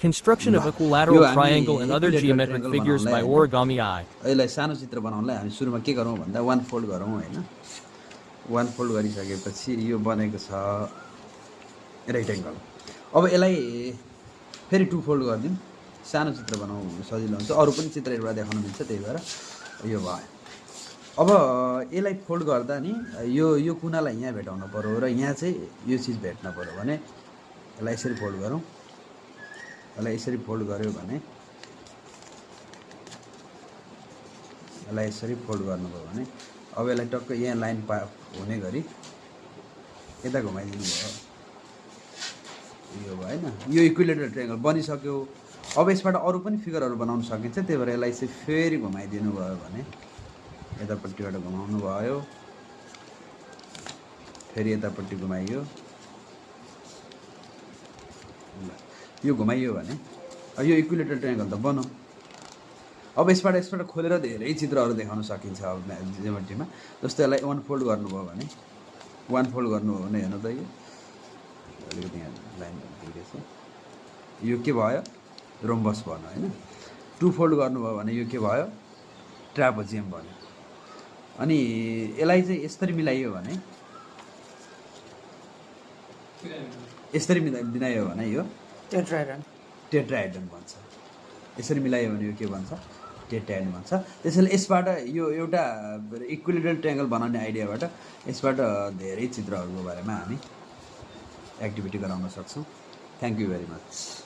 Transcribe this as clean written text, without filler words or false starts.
Construction of यो equilateral हामी triangle and other equilateral geometric triangle figures by बनाउनलाई Origami Eye. यसलाई सानो चित्र बनाउनलाई हामी सुरुमा के गरौँ भन्दा वान फोल्ड गरौँ हैन। वान फोल्ड गरिसकेपछि यो बनेको छ रेक्टेंगल। अब यसलाई फेरि टु फोल्ड गरिदिउँ, सानो चित्र बनाउँ सजिलो हुन्छ। अरु पनि चित्रहरुबाट देखाउन मिल्छ, त्यही भएर यो भयो। अब यसलाई फोल्ड गर्दा नि यो कुनालाई यहाँ भेटाउनु पर्यो र यहाँ चाहिँ यो चीज भेट्न पर्यो भने यसलाई यसरी फोल्ड गरौँ। यसलाई यसरी फोल्ड गर्यो भने यसलाई यसरी फोल्ड गर्नुभयो भने अब यसलाई टक्क यहाँ लाइन हुने गरी यता घुमाइदिनु भयो। यो भयो हैन, यो इक्विलेटरल ट्रायंगल बनिसक्यो। अब यसबाट अरु पनि फिगरहरु बनाउन सकिन्छ, त्यही भएर यसलाई चाहिँ फेरि घुमाइदिनु भयो भने यतापट्टिबाट घुमाउनु भयो, फेरि यतापट्टि घुमाइयो, यो घुमाइयो भने यो इक्विलेटरल ट्रायंगल त बन्यो। अब यसबाट खोलेर धेरै चित्रहरु देखाउन सकिन्छ अब ज्योमेट्रीमा। जस्तो यसलाई वान फोल्ड गर्नुभयो भने वान फोल्ड गर्नु हो भने हेर्नु त यो अलिकति यहाँ लाइन दिएको छ, यो के भयो रोम्बस बन्यो हैन। टु फोल्ड गर्नुभयो भने यो के भयो ट्रापेजियम बन्यो। अनि यसलाई चाहिँ यसरी मिलाइयो भने यो टेट्राहेड्रन बन्छ। यसरी मिलायो भने यो के बन्छ टेट्राहेड्रन बन्छ। त्यसैले यसबाट यो एउटा इक्विलेटरल ट्रायंगल बनाउने आइडियाबाट यसबाट धेरै चित्रहरुको बारेमा हामी एक्टिभिटी गराउन सक्छौं। Thank you very much.